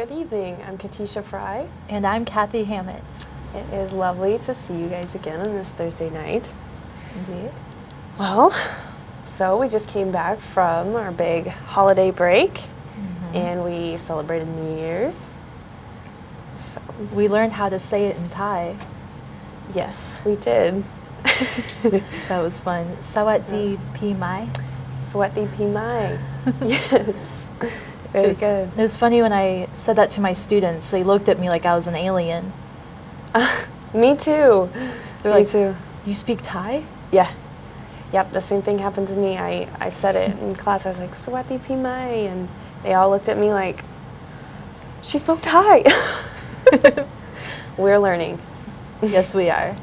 Good evening. I'm Katisha Fry. And I'm Kathy Hammett. It is lovely to see you guys again on this Thursday night. Indeed. Well, so we just came back from our big holiday break, and we celebrated New Year's. So, We learned how to say it in Thai. yes, we did. That was fun. Sawatdee Pi Mai. Sawatdee Pi Mai. Yes. Very good. It was funny when I said that to my students. They looked at me like I was an alien. Me too. They're Me like, too. "You speak Thai?" Yeah. Yep, the same thing happened to me. I said it in class. I was like, Sawatdee Pi Mai. And they all looked at me like, she spoke Thai. We're learning. Yes, we are.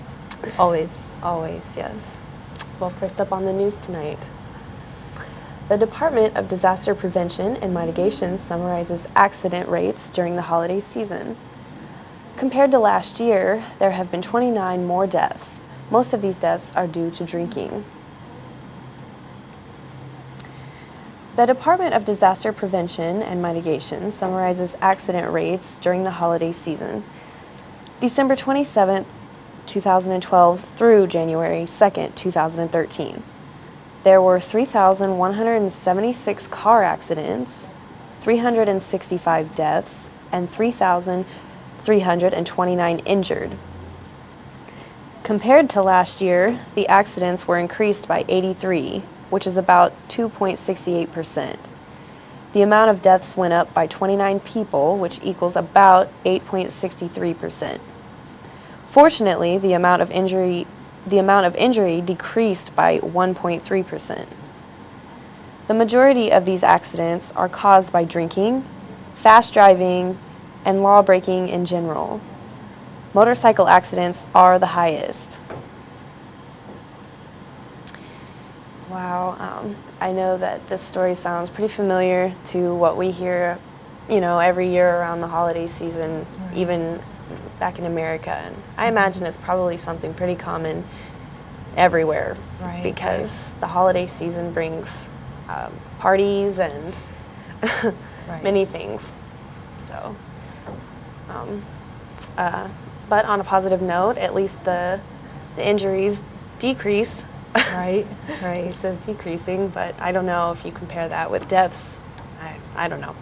Always. Always, yes. Well, first up on the news tonight. The Department of Disaster Prevention and Mitigation summarizes accident rates during the holiday season. Compared to last year, there have been 29 more deaths. Most of these deaths are due to drinking. The Department of Disaster Prevention and Mitigation summarizes accident rates during the holiday season. December 27, 2012 through January 2nd, 2013. There were 3,176 car accidents, 365 deaths, and 3,329 injured. Compared to last year, the accidents were increased by 83, which is about 2.68%. The amount of deaths went up by 29 people, which equals about 8.63%. Fortunately, the amount of injury decreased by 1.3%. The majority of these accidents are caused by drinking, fast driving, and law breaking in general. Motorcycle accidents are the highest. Wow, I know that this story sounds pretty familiar to what we hear, every year around the holiday season, even back in America. And I imagine it's probably something pretty common everywhere, because the holiday season brings parties and many things. So, but on a positive note, at least the injuries decrease. Right. Instead of decreasing, but I don't know if you compare that with deaths. I don't know.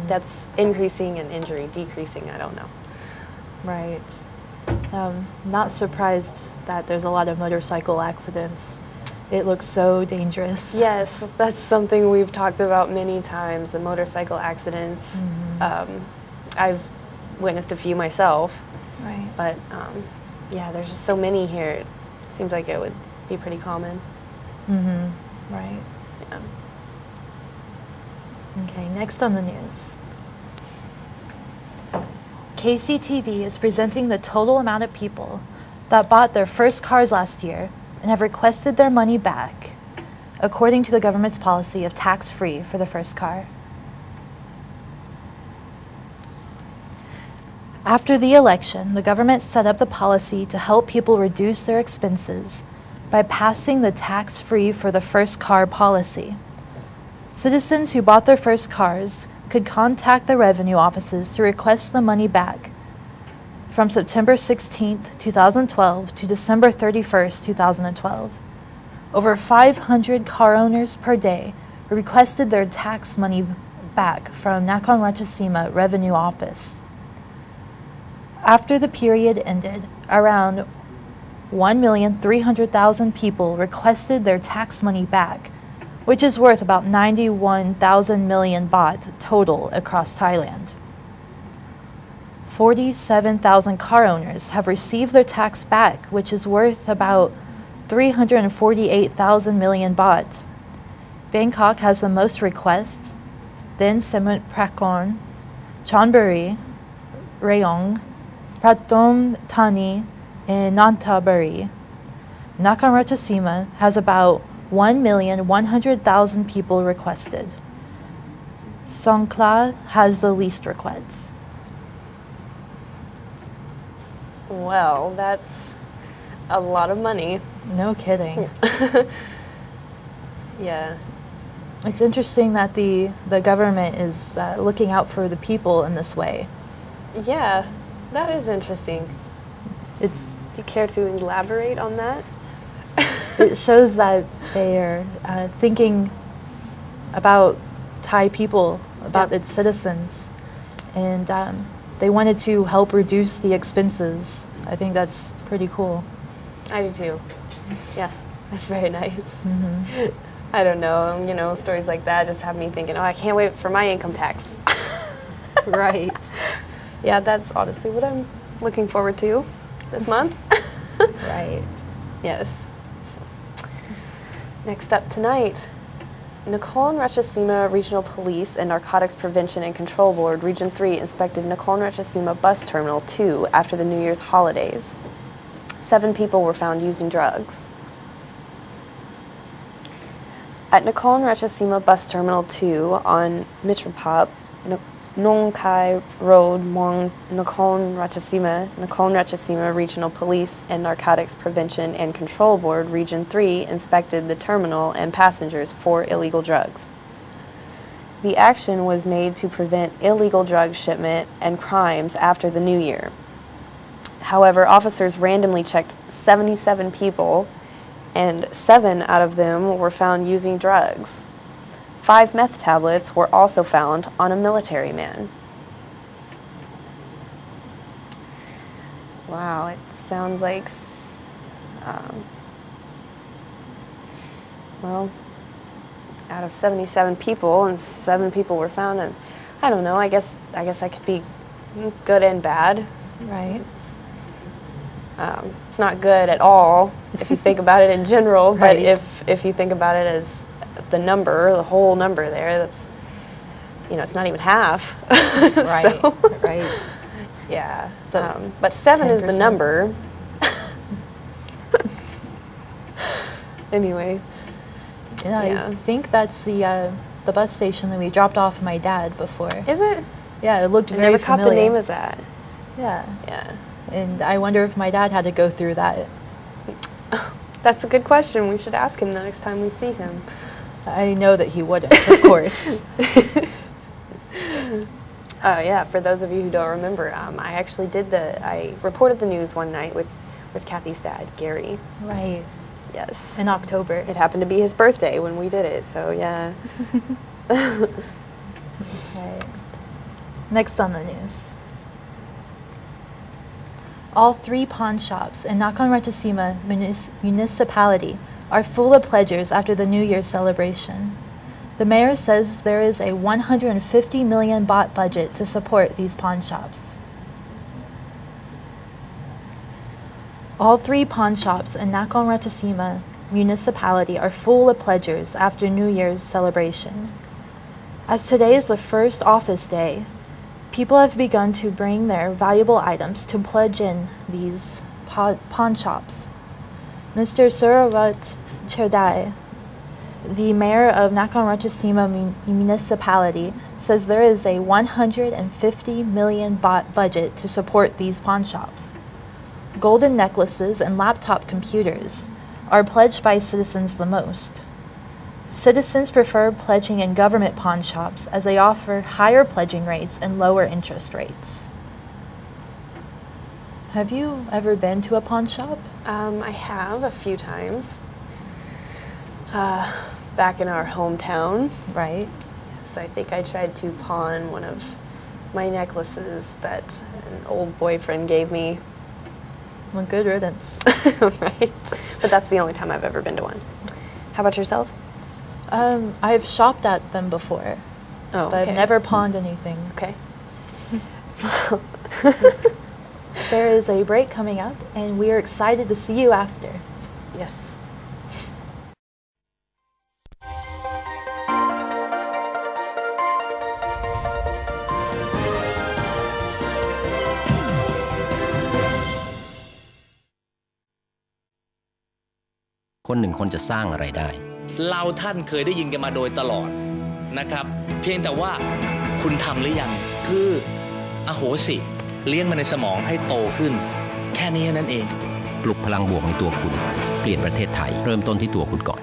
Deaths increasing and injury decreasing, I don't know. Right. Not surprised that there's a lot of motorcycle accidents. It looks so dangerous. Yes, that's something we've talked about many times, the motorcycle accidents. I've witnessed a few myself. Right. But yeah, there's just so many here. It seems like it would be pretty common. Right. Yeah. Okay, next on the news. KCTV is presenting the total amount of people that bought their first cars last year and have requested their money back, according to the government's policy of tax-free for the first car. After the election, the government set up the policy to help people reduce their expenses by passing the tax-free for the first car policy. Citizens who bought their first cars could contact the revenue offices to request the money back from September 16, 2012 to December 31, 2012. Over 500 car owners per day requested their tax money back from Nakhon Ratchasima Revenue Office. After the period ended, around 1,300,000 people requested their tax money back, which is worth about 91,000 million baht total across Thailand. 47,000 car owners have received their tax back, which is worth about 348,000 million baht. Bangkok has the most requests, then Samut Prakan, Chonburi, Rayong, Pratom Thani, and Nonthaburi. Nakhon Ratchasima has about 1,100,000 people requested. Songkhla has the least requests. Well, that's a lot of money. No kidding. Yeah. It's interesting that the government is looking out for the people in this way. Yeah, that is interesting. It's Do you care to elaborate on that? it shows that they are thinking about Thai people, about Yeah. its citizens, and they wanted to help reduce the expenses. I think that's pretty cool. I do too. Yeah, that's very nice. Hmm. I don't know, stories like that just have me thinking, oh, I can't wait for my income tax. Right. Yeah, that's honestly what I'm looking forward to this month. Right. Yes. Next up tonight, Nakhon Ratchasima Regional Police and Narcotics Prevention and Control Board, Region 3, inspected Nakhon Ratchasima Bus Terminal 2 after the New Year's holidays. 7 people were found using drugs. At Nakhon Ratchasima Bus Terminal 2 on Mitrapop, Nong Khai Road, Muang, Nakhon Ratchasima Regional Police and Narcotics Prevention and Control Board, Region 3, inspected the terminal and passengers for illegal drugs. The action was made to prevent illegal drug shipment and crimes after the New Year. However, officers randomly checked 77 people, and 7 out of them were found using drugs. 5 meth tablets were also found on a military man. Wow, it sounds like, well, out of 77 people, and 7 people were found, and I don't know. I guess that could be good and bad. Right. It's not good at all if you think about it in general, but Right. if you think about it as the whole number there, that's, it's not even half. Right. So, Right. yeah. So but 7 is the 10%. number. Anyway. Yeah, Yeah. I think that's the bus station that we dropped off my dad before. Is it? Yeah, it looked I very never caught familiar. the name of that. Yeah, Yeah. and I wonder if my dad had to go through that. That's a good question. We should ask him the next time we see him. I know that he wouldn't, of course. Yeah, for those of you who don't remember, I reported the news one night with Kathy's dad, Gary. Right, Yes. in October. It happened to be his birthday when we did it, so yeah. Right. Next on the news. All 3 pawn shops in Nakhon Ratchasima municipality are full of pledgers after the New Year's celebration. The mayor says there is a 150 million baht budget to support these pawn shops. All 3 pawn shops in Nakhon Ratchasima municipality are full of pledgers after New Year's celebration. As today is the first office day, people have begun to bring their valuable items to pledge in these pawn shops. Mr. Surawat Cherdai, the mayor of Nakhon Ratchasima municipality, says there is a 150 million baht budget to support these pawn shops. Golden necklaces and laptop computers are pledged by citizens the most. Citizens prefer pledging in government pawn shops as they offer higher pledging rates and lower interest rates. Have you ever been to a pawn shop? I have a few times. Back in our hometown. Right. So I think I tried to pawn one of my necklaces that an old boyfriend gave me. Well, good riddance. Right? But that's the only time I've ever been to one. How about yourself? I've shopped at them before, Oh, but I've never pawned anything. Okay. There is a break coming up, and we are excited to see you after. Yes.คนหนึ่งคนจะสร้างอะไรได้ เราท่านเคยได้ยินกันมาโดยตลอดนะครับ เพียงแต่ว่าคุณทำหรือยังคืออโหสิเลี้ยงมันในสมองให้โตขึ้น แค่นี้นั่นเอง ปลุกพลังบวกในตัวคุณ เปลี่ยนประเทศไทย เริ่มต้นที่ตัวคุณก่อน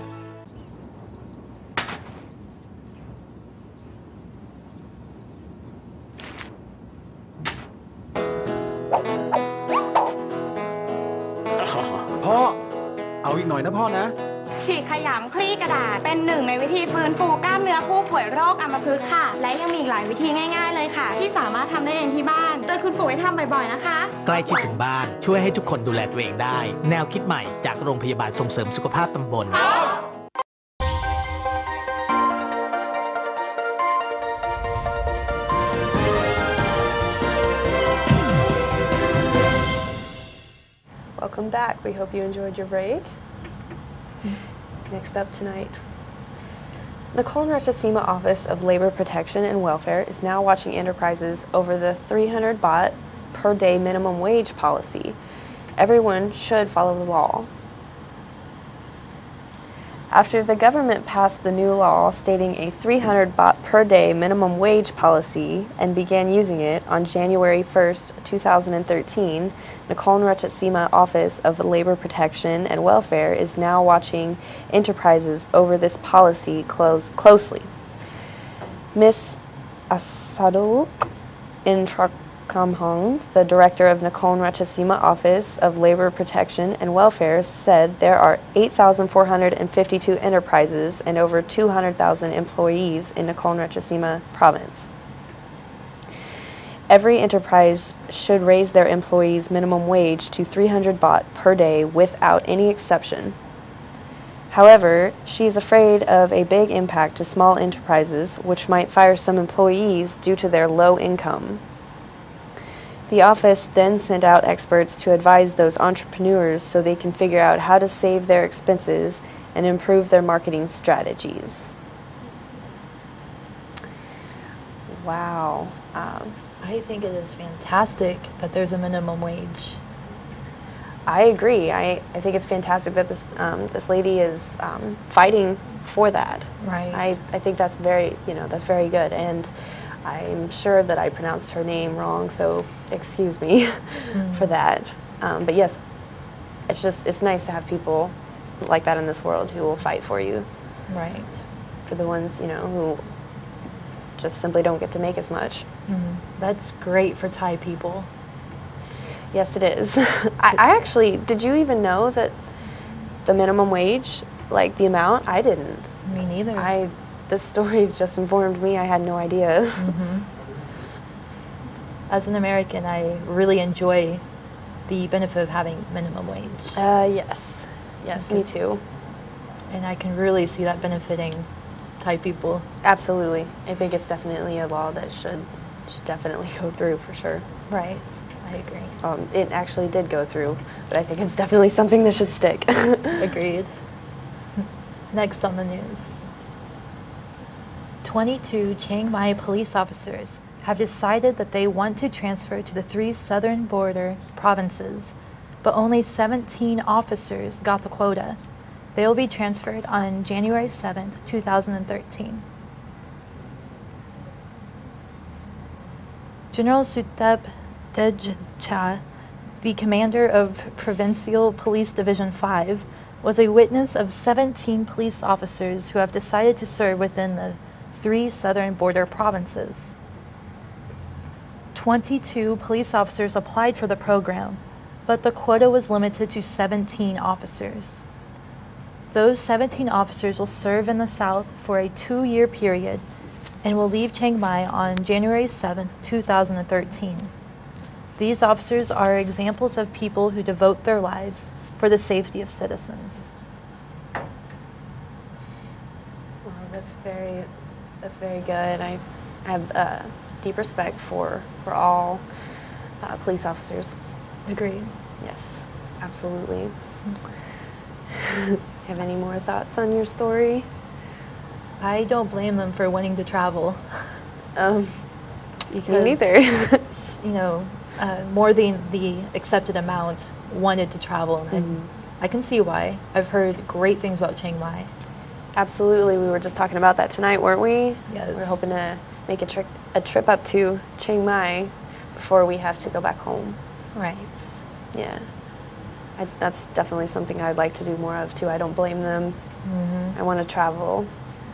ฉีกขยำคลี่กระดาษเป็นหนึ่งในวิธีฟื้นฟูกล้ามเนื้อผู้ป่วยโรคอัมพฤกษ์ค่ะและยังมีอีกหลายวิธีง่ายๆเลยค่ะที่สามารถทำได้เองที่บ้านเตือนคุณปู่ให้ทำบ่อยๆนะคะ ใกล้ชิดถึงบ้านช่วยให้ทุกคนดูแลตัวเองได้ แนวคิดใหม่จากโรงพยาบาลส่งเสริมสุขภาพตำบล Welcome back. We hope you enjoyed your break. Next up tonight. Nicole and Ratchasima Office of Labor Protection and Welfare is now watching enterprises over the 300 baht per day minimum wage policy. Everyone should follow the law. After the government passed the new law stating a 300 baht per day minimum wage policy and began using it on January 1st, 2013, Nicole and Ratchasima Office of Labor Protection and Welfare is now watching enterprises over this policy closely. Ms. Asaduluk Intrakamhong, the director of Nicole and Ratchasima Office of Labor Protection and Welfare, said there are 8,452 enterprises and over 200,000 employees in Nicole and Ratchasima province. Every enterprise should raise their employees' minimum wage to 300 baht per day without any exception. However, she is afraid of a big impact to small enterprises, which might fire some employees due to their low income. The office then sent out experts to advise those entrepreneurs so they can figure out how to save their expenses and improve their marketing strategies. Wow. I think it is fantastic that there's a minimum wage. I agree. I think it's fantastic that this lady is fighting for that. Right. I think that's very good, and I'm sure that I pronounced her name wrong, so excuse me for that. But yes, it's nice to have people like that in this world who will fight for you. Right. For the ones, who just simply don't get to make as much. That's great for Thai people. Yes, it is. I actually, did you even know that the minimum wage, like the amount? I didn't. Me neither. This story just informed me. I had no idea. As an American, I really enjoy the benefit of having minimum wage. Yes. Yes, me too. And I can really see that benefiting Thai people. Absolutely. I think it's definitely a law that should definitely go through for sure. Right. I agree. It actually did go through, but I think it's definitely something that should stick. Agreed. Next on the news. 22 Chiang Mai police officers have decided that they want to transfer to the 3 southern border provinces, but only 17 officers got the quota. They will be transferred on January 7th, 2013. General Sutep Dejcha, the commander of Provincial Police Division 5, was a witness of 17 police officers who have decided to serve within the 3 southern border provinces. 22 police officers applied for the program, but the quota was limited to 17 officers. Those 17 officers will serve in the South for a 2-year period and will leave Chiang Mai on January 7th, 2013. These officers are examples of people who devote their lives for the safety of citizens. Well, that's very good. I have deep respect for all police officers. Agreed. Yes, absolutely. Have any more thoughts on your story? I don't blame them for wanting to travel. Me neither. More than the accepted amount wanted to travel, and I can see why. I've heard great things about Chiang Mai. Absolutely. We were just talking about that tonight, weren't we? Yes. We're hoping to make a trip up to Chiang Mai before we have to go back home. Right. Yeah. That's definitely something I'd like to do more of, too. I don't blame them. I want to travel.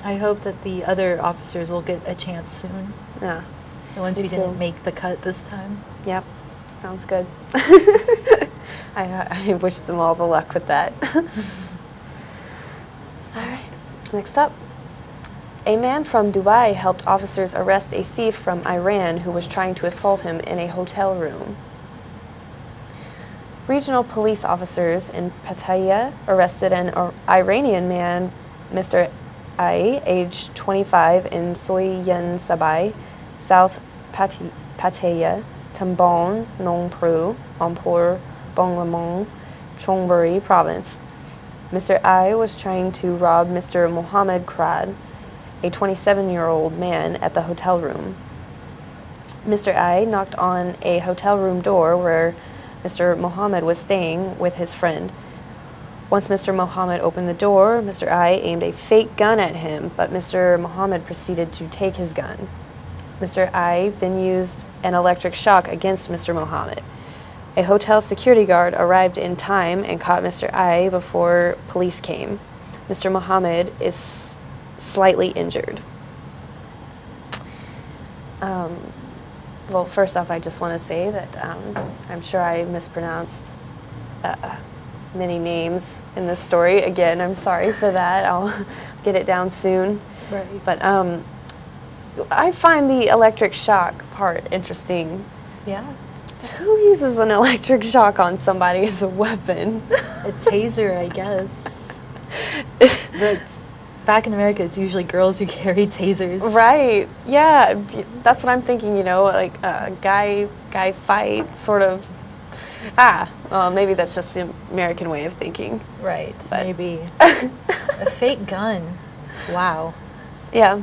I hope that the other officers will get a chance soon. Yeah. The ones who Me too. didn't make the cut this time. Yep. Sounds good. I wish them all the luck with that. Next up, a man from Dubai helped officers arrest a thief from Iran who was trying to assault him in a hotel room. Regional police officers in Pattaya arrested an Iranian man, Mr. I, aged 25, in Soyen Sabai, South Pattaya, Tambon, Nong Pru, Ampur, Bonglamong, Chonburi province. Mr. I was trying to rob Mr. Mohammed Krad, a 27-year-old man, at the hotel room. Mr. I knocked on a hotel room door where Mr. Mohammed was staying with his friend. Once Mr. Mohammed opened the door, Mr. I aimed a fake gun at him, but Mr. Mohammed proceeded to take his gun. Mr. I then used an electric shock against Mr. Mohammed. A hotel security guard arrived in time and caught Mr. I before police came. Mr. Mohammed is slightly injured. Well, first off, I just want to say that I'm sure I mispronounced many names in this story. Again, I'm sorry for that. I'll get it down soon. Right. But I find the electric shock part interesting. Yeah. Who uses an electric shock on somebody as a weapon? A taser, I guess. But back in America, it's usually girls who carry tasers. Right. Yeah. That's what I'm thinking, you know, like guy fight sort of. Maybe that's just the American way of thinking. Right. But maybe. A fake gun. Wow. Yeah.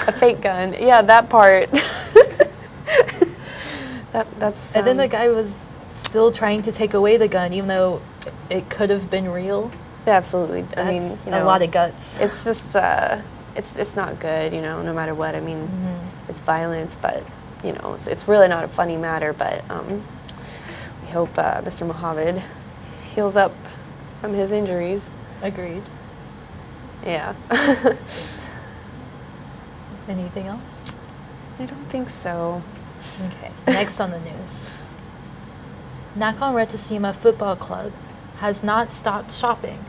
A fake gun. Yeah, that part. That's. And then the guy was still trying to take away the gun, even though it could have been real. Absolutely. That's I mean, you know, a lot of guts. It's just, it's not good, you know, no matter what. I mean, it's violence, but, you know, it's really not a funny matter. But we hope Mr. Mohammed heals up from his injuries. Agreed. Yeah. Anything else? I don't think so. Okay. Next on the news. Nakhon Ratchasima Football Club has not stopped shopping.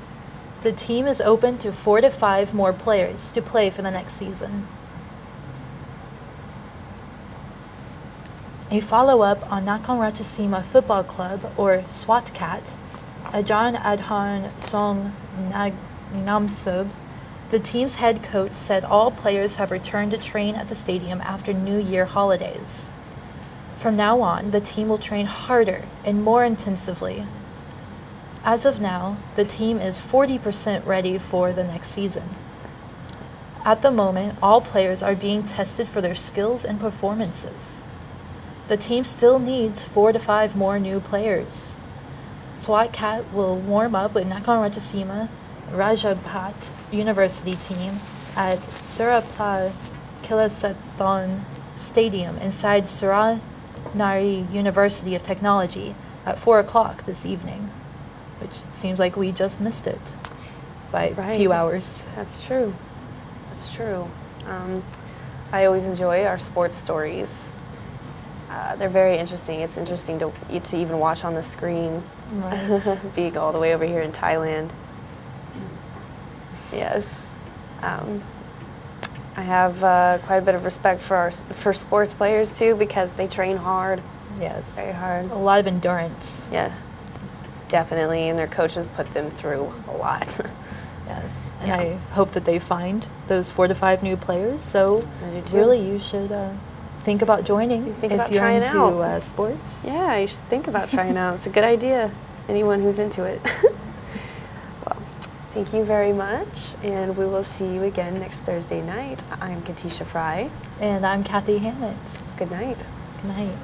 The team is open to 4 to 5 more players to play for the next season. A follow-up on Nakhon Ratchasima Football Club, or SWATCAT, Ajahn Adhan Song Namsub, the team's head coach said all players have returned to train at the stadium after New Year holidays. From now on, the team will train harder and more intensively. As of now, the team is 40% ready for the next season. At the moment, all players are being tested for their skills and performances. The team still needs 4 to 5 more new players. SWATCAT will warm up with Nakhon Ratchasima Rajabhat University team at Surapla Kilasathon Stadium inside Suranari University of Technology at 4 o'clock this evening, which seems like we just missed it by a few hours. That's true. That's true. I always enjoy our sports stories. They're very interesting. It's interesting to even watch on the screen, Right. being all the way over here in Thailand. Yes. I have quite a bit of respect for sports players too, because they train hard, Yes. very hard. A lot of endurance. Yeah, definitely, and their coaches put them through a lot. Yes. And Yeah. I hope that they find those 4 to 5 new players. So I do too. really, you should think about joining Think if about you're trying into out. sports. Yeah, you should think about trying out. It's a good idea. Anyone who's into it. Well, thank you very much, and we will see you again next Thursday night. I'm Katisha Fry. And I'm Kathy Hammett. Good night. Good night.